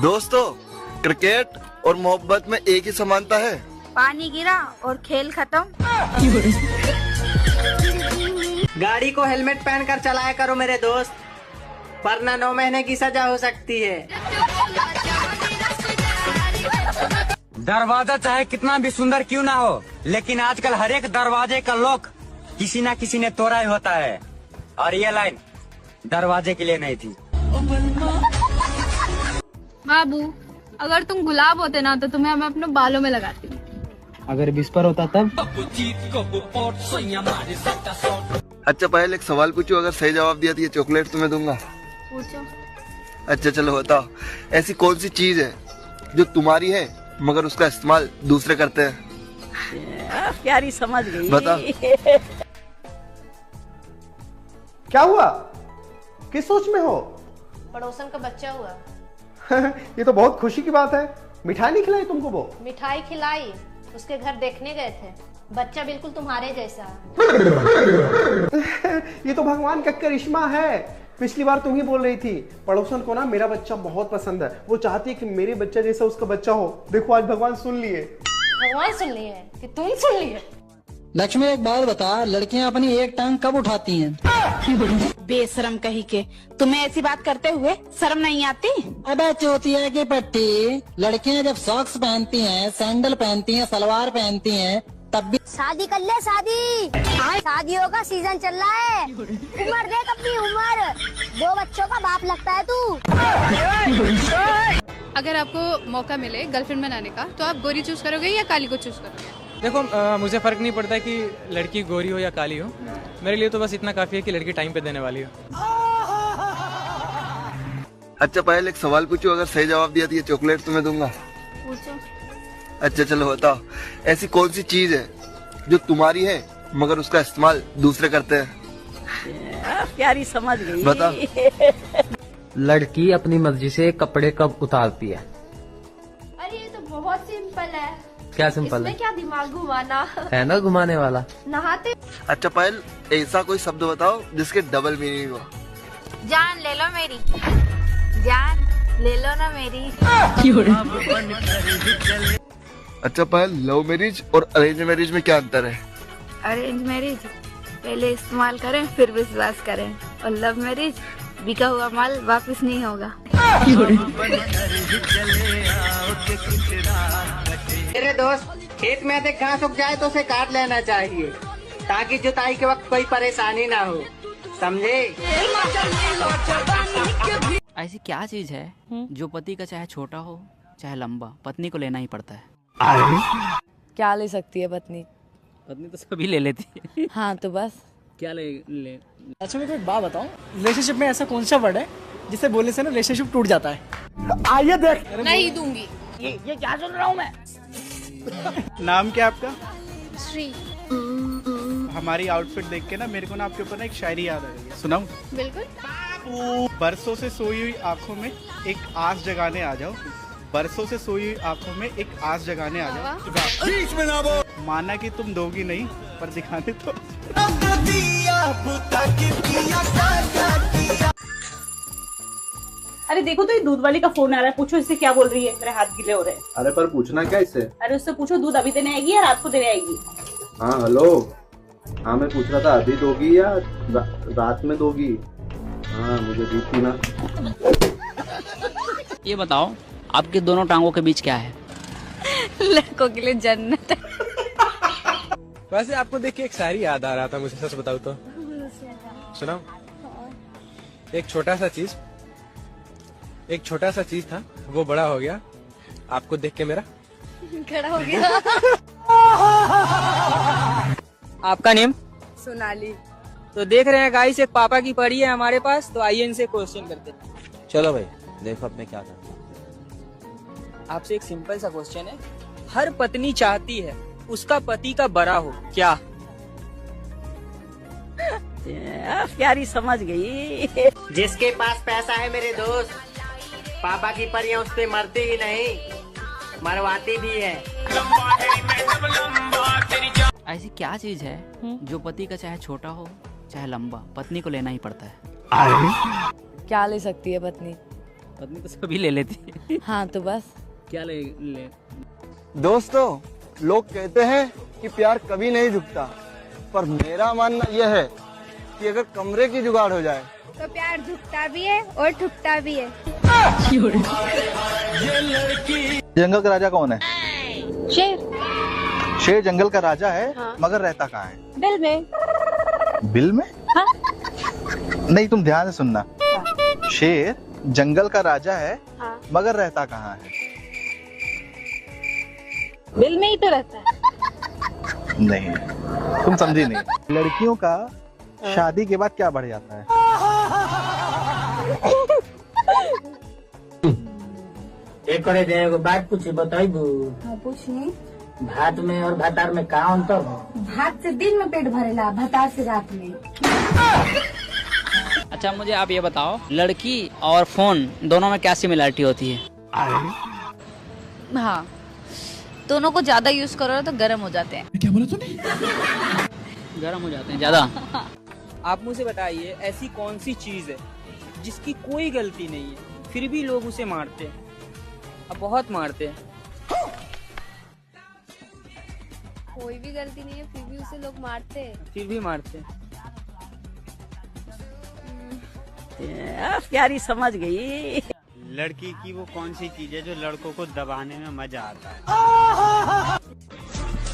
दोस्तों, क्रिकेट और मोहब्बत में एक ही समानता है। पानी गिरा और खेल खत्म। गाड़ी को हेलमेट पहनकर चलाया करो मेरे दोस्त, वरना 9 महीने की सजा हो सकती है। दरवाजा चाहे कितना भी सुंदर क्यों ना हो, लेकिन आजकल हर एक दरवाजे का लॉक किसी ना किसी ने तोड़ा ही होता है। और ये लाइन दरवाजे के लिए नहीं थी। बाबू, अगर तुम गुलाब होते ना तो तुम्हें मैं अपने बालों में लगाती। अगर विस्पर होता तब? अच्छा पायल, एक सवाल पूछूं, अगर सही जवाब दिया तो ये चॉकलेट तुम्हें दूंगा। पूछो। अच्छा चलो बताओ, ऐसी कौन सी चीज है जो तुम्हारी है मगर उसका इस्तेमाल दूसरे करते हैं? प्यारी समझ गई। बता। क्या हुआ? किस सोच में हो? पड़ोसन का बच्चा हुआ। ये तो बहुत खुशी की बात है। मिठाई नहीं खिलाई तुमको वो? मिठाई खिलाई, उसके घर देखने गए थे। बच्चा बिल्कुल तुम्हारे जैसा। ये तो भगवान का करिश्मा है। पिछली बार तुम ही बोल रही थी पड़ोसन को ना मेरा बच्चा बहुत पसंद है, वो चाहती है कि मेरे बच्चा जैसा उसका बच्चा हो। देखो आज भगवान सुन लिए। भगवान सुन लिए कि तुम सुन लिए? लक्ष्मी एक बात बता, लड़कियां अपनी एक टांग कब उठाती हैं? बेशरम कही के, तुम्हें ऐसी बात करते हुए शर्म नहीं आती? अबे चोतिया की पट्टी, लड़कियां जब सॉक्स पहनती हैं, सैंडल पहनती हैं, सलवार पहनती हैं, तब भी शादी कर ले, शादी। शादियों का सीजन चल रहा है। उम्र देख अपनी उम्र। 2 बच्चों का बाप लगता है तू। अगर आपको मौका मिले गर्लफ्रेंड बनाने का तो आप गोरी चूज करोगे या काली को चूज करोगे? देखो, मुझे फर्क नहीं पड़ता कि लड़की गोरी हो या काली हो। मेरे लिए तो बस इतना काफी है कि लड़की टाइम पे देने वाली हो। अच्छा पायल, एक सवाल पूछूं, अगर सही जवाब दिया तो ये चॉकलेट तुम्हें दूंगा। पूछो। अच्छा चलो बताओ, ऐसी कौन सी चीज है जो तुम्हारी है मगर उसका इस्तेमाल दूसरे करते हैं? प्यारी समझ गई। बता। लड़की अपनी मर्जी से कपड़े कब उतारती है? अरे ये तो बहुत सिंपल है। क्या सिंपल है? क्या दिमाग घुमाना है ना घुमाने वाला। नहाते। अच्छा पायल, ऐसा कोई शब्द बताओ जिसके डबल मीनिंग हो। जान ले लो मेरी, जान ले लो ना मेरी। अच्छा पायल, लव मैरिज और अरेंज मैरिज में क्या अंतर है? अरेंज मैरिज पहले इस्तेमाल करें फिर विश्वास करें, और लव मैरिज बिका हुआ माल वापस नहीं होगा। मेरे दोस्त, खेत में अधिक घास उग जाए तो उसे काट लेना चाहिए, ताकि जुताई के वक्त कोई परेशानी ना हो, समझे? ऐसी क्या चीज है जो पति का चाहे छोटा हो चाहे लंबा, पत्नी को लेना ही पड़ता है? क्या ले सकती है पत्नी? पत्नी तो सभी ले लेती है। हाँ तो बस। क्या ले? अच्छा मेरे को एक बात बताओ, रिलेशनशिप में ऐसा कौन सा वर्ड है जिसे बोलने से ना रिलेशनशिप टूट जाता है? आइए देख। नहीं दूंगी। ये क्या सुन रहा हूँ मैं? नाम क्या आपका? श्री। हमारी आउटफिट देख के ना मेरे को ना आपके ऊपर ना एक शायरी याद आ रही है, सुनाऊं? बिल्कुल। बरसों से सोई हुई आंखों में एक आस जगाने आ जाओ। बरसों से सोई हुई आंखों में एक आस जगाने आ जाओ। माना कि तुम दोगी नहीं, पर दिखाने तो। अरे देखो तो ये दूध वाली का फोन आ रहा है, पूछो इससे क्या बोल रही है। मेरे हाथ गीले हो रहे हैं। अरे पर पूछना क्या इससे? अरे उससे पूछो दूध अभी देने आएगी या रात को देने आएगी? हाँ हेलो। हाँ मैं पूछ रहा था अभी दोगी या रात में दोगी? हाँ मुझे दूध पीना। ये बताओ, आपके दोनों टांगों के बीच क्या है? लड़कों के लिए जन्नत है। वैसे आपको देख के एक शायरी याद आ रहा था मुझे, सच बताऊं तो। सुनाओ। एक छोटा सा चीज था, वो बड़ा हो गया, आपको देख के मेरा खड़ा हो गया। आपका नेम? सोनाली। तो देख रहे हैं गाइस, एक पापा की परी है हमारे पास, तो आइए इनसे क्वेश्चन करते हैं। चलो भाई, देखो अब मैं क्या करता हूँ। आपसे एक सिंपल सा क्वेश्चन है, हर पत्नी चाहती है उसका पति का बड़ा हो, क्या? प्यारी समझ गई। जिसके पास पैसा है मेरे दोस्त, पापा की परियां उस पे मरती ही नहीं, मरवाती भी है। ऐसी क्या चीज है जो पति का चाहे छोटा हो चाहे लंबा, पत्नी को लेना ही पड़ता है? क्या ले सकती है पत्नी? पत्नी तो सभी ले लेती है। हाँ तो बस क्या ले दोस्तों, लोग कहते हैं कि प्यार कभी नहीं झुकता, पर मेरा मानना यह है कि अगर कमरे की जुगाड़ हो जाए तो प्यार झुकता भी है और ठुकता भी है। जंगल का राजा कौन है? शेर। शेर जंगल का राजा है, हाँ। मगर रहता कहाँ है? बिल में। बिल में? हाँ। नहीं, तुम ध्यान से सुनना। शेर जंगल का राजा है, हाँ। मगर रहता कहाँ है? बिल में ही तो रहता है। नहीं, तुम समझी नहीं। लड़कियों का शादी के बाद क्या बढ़ जाता है? एक करे दे एगो बात पूछी बताइबू। पूछनी। भात में और भातार में का अंतर हो? भात से दिन में पेट भरेला, भतार से रात में। अच्छा मुझे आप ये बताओ, लड़की और फोन दोनों में क्या सिमिलरिटी होती है? हाँ, दोनों को ज्यादा यूज करो तो गर्म हो जाते हैं। क्या बोला तूने? गर्म हो जाते हैं ज्यादा। आप मुझे बताइए, ऐसी कौन सी चीज है जिसकी कोई गलती नहीं है फिर भी लोग उसे मारते हैं, अब बहुत मारते हैं। कोई भी गलती नहीं है फिर भी उसे लोग मारते हैं। फिर भी मारते हैं। प्यारी समझ गई। लड़की की वो कौन सी चीज है जो लड़कों को दबाने में मजा आता है?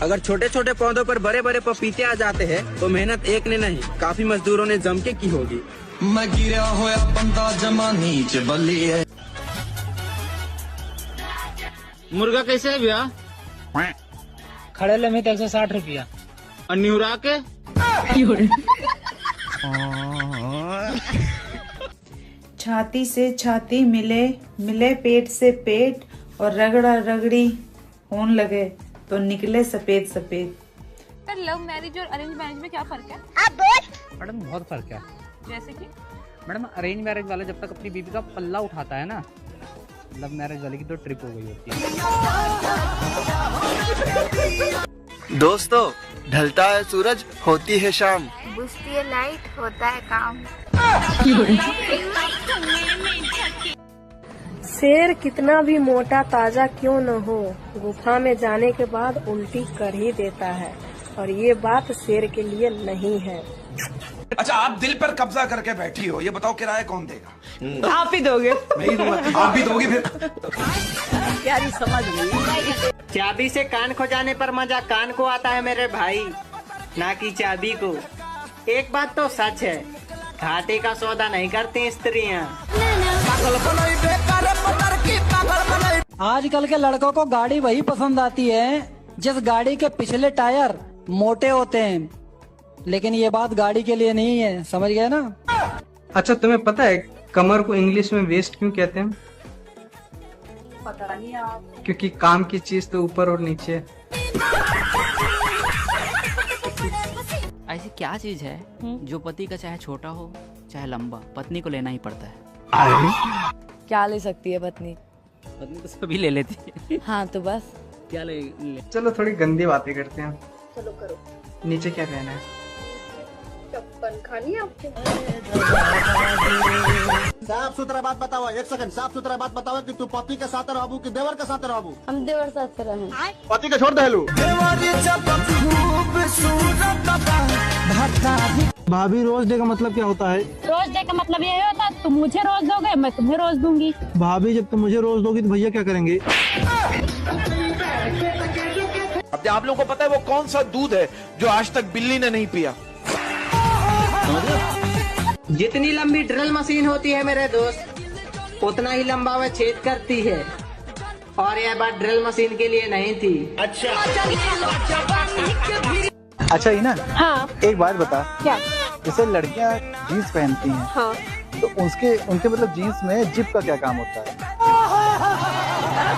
अगर छोटे छोटे पौधों पर बड़े बड़े पपीते आ जाते हैं तो मेहनत एक ने नहीं काफी मजदूरों ने जम के की होगी। मैं गिरा होया बंदा जमा नीच बल्ली है। मुर्गा कैसे है भैया? खड़े लम्हे 160 रुपया और न्यूरा के? छाती से छाती मिले, मिले पेट से पेट, और रगड़ा रगड़ी होने लगे तो निकले सफेद सफेद। पर लव मैरिज और अरेंज मैरिज में क्या फर्क है? मैडम बहुत फर्क है। जैसे कि मैडम अरेंज मैरिज वाला जब तक अपनी बीवी का पल्ला उठाता है ना, लव मैरिज वाले की तो ट्रिप हो गई होती है। दोस्तों, ढलता है सूरज, होती है शाम, बुझती है लाइट, होता है काम। शेर कितना भी मोटा ताजा क्यों न हो, गुफा में जाने के बाद उल्टी कर ही देता है, और ये बात शेर के लिए नहीं है। अच्छा, आप दिल पर कब्जा करके बैठी हो, ये बताओ किराया कौन देगा? आप ही दोगे। मैं ही दूंगा। आप भी दोगे फिर? प्यारी समझ गई। चाबी से कान खो जाने पर मजा कान को आता है मेरे भाई, ना कि चाबी को। एक बात तो सच है, घाटे का सौदा नहीं करती स्त्रियाँ। आजकल के लड़कों को गाड़ी वही पसंद आती है जिस गाड़ी के पिछले टायर मोटे होते हैं, लेकिन ये बात गाड़ी के लिए नहीं है, समझ गए ना? अच्छा, तुम्हें पता है कमर को इंग्लिश में वेस्ट क्यों कहते हैं? पता नहीं आप। क्योंकि काम की चीज तो ऊपर और नीचे है। ऐसी क्या चीज है जो पति का चाहे छोटा हो चाहे लंबा, पत्नी को लेना ही पड़ता है? क्या ले सकती है पत्नी? पत्नी तो सभी ले लेती है। हाँ तो बस क्या ले चलो थोड़ी गंदी बातें करते हैं। चलो करो। नीचे क्या पहना है? चप्पल खानी है आपको? साफ सुथरा बात बताओ, एक सेकंड, साफ सुथरा बात बताओ कि तू पति के साथ रहबू कि देवर के साथ रहबू? हम देवर साथ रहे। पति के छोड़ दहलू। भाभी, रोज डे का मतलब क्या होता है? रोज डे का मतलब ये होता है तुम मुझे रोज दोगे, मैं तुम्हें रोज दूंगी। भाभी, जब तुम मुझे रोज दोगी तो भैया क्या करेंगे? अब आप लोगों को पता है वो कौन सा दूध है जो आज तक बिल्ली ने नहीं पिया? जितनी लंबी ड्रिल मशीन होती है मेरे दोस्त, उतना ही लंबा वह छेद करती है, और यह बात ड्रिल मशीन के लिए नहीं थी। अच्छा ही ना? हाँ। एक बात बता। क्या? जैसे लड़कियां जीन्स पहनती हैं, हाँ। तो उनके मतलब जीन्स में जिप का क्या काम होता है?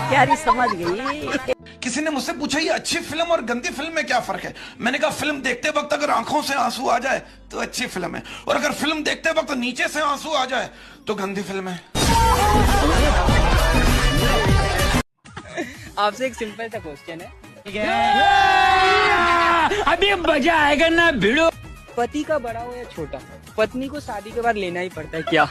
प्यारी समझ गई। किसी ने मुझसे पूछा ये अच्छी फिल्म और गंदी फिल्म में क्या फर्क है? मैंने कहा फिल्म देखते वक्त अगर आंखों से आंसू आ जाए तो अच्छी फिल्म है, और अगर फिल्म देखते वक्त नीचे से आंसू आ जाए तो गंदी फिल्म है। आपसे एक सिंपल सा क्वेश्चन है, ठीक है? अभी मजा आएगा ना भिड़ो। पति का बड़ा हो या छोटा, पत्नी को शादी के बाद लेना ही पड़ता है क्या?